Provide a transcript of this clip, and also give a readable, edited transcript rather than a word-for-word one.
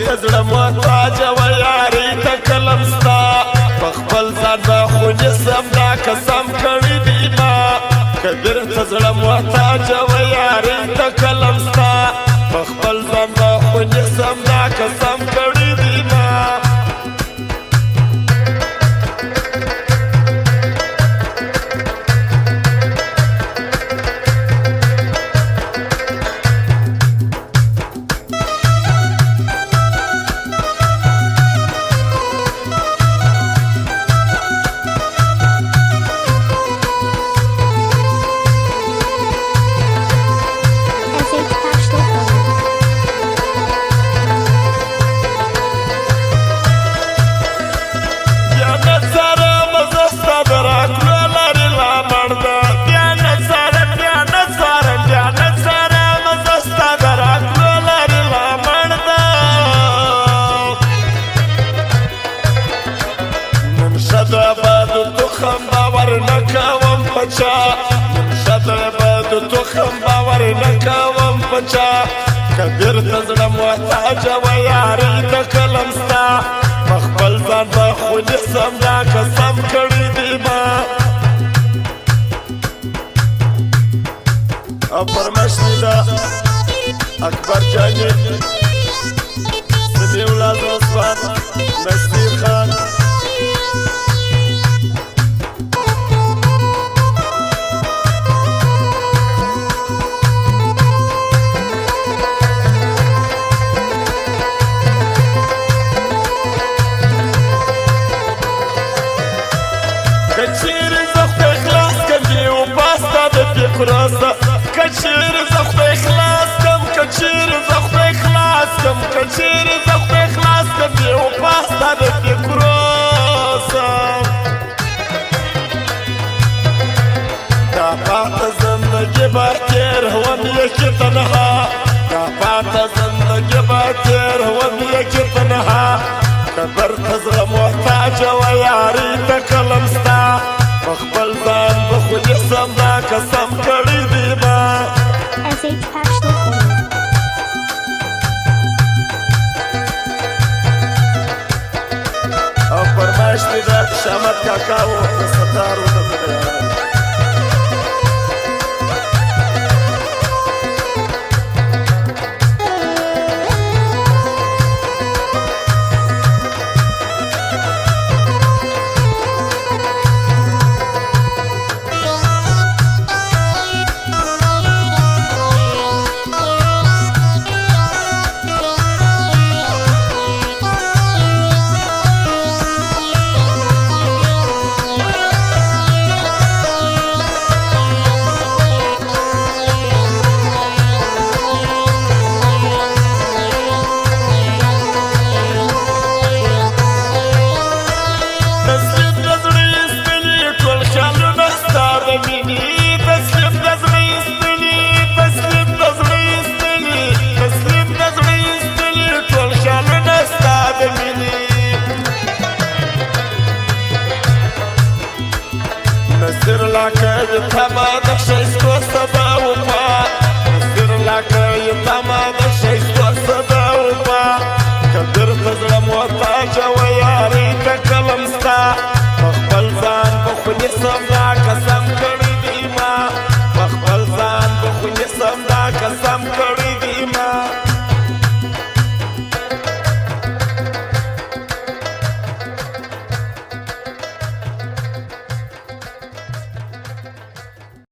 ته زړه محتاج و یاري ته کلم ستا په خپل ځان به خو نیسم دا قسم کړی دی ما کبیر ته زړه محتاج و یاري ته کلم ستا په خپل ځان به خو نیسم دا قسم کړی دی ما تخم باور نکوم پچا شدر بد تخم باور نکوم پچا کبیر ته زړه محتاج و یاري ته کلم ستا په خپل ځان به خو نیسم دا قسم کړی دی ما او فرمایش دی دا اکبر جاني سمیع اولاد عثمان نصیر خان کچیر زخت اخلاص کم دیو پاستا د فکراستا کچیر زخت اخلاص کم کچیر زخت اخلاص کم کچیر زخت اخلاص کم دیو پاستا د فکراستا دا پات زندگی با تیر هم یکی تنها دا پات زندگی با تیر هم یکی تنها کبر ته زړه محتاج و یاري ته کلم ستا په خپل ځان به خو نیسم دا قسم کړی دی ما او فرمایش دی دا شامت کاکا و د ستار و د نصیر لکه تما د ښایستو صدا وفا نصیر لکه تما د ښایستو صدا وفا کبیر ته زړه محتاج و یاري ته کلم ستا په خپل ځان به خو نیسم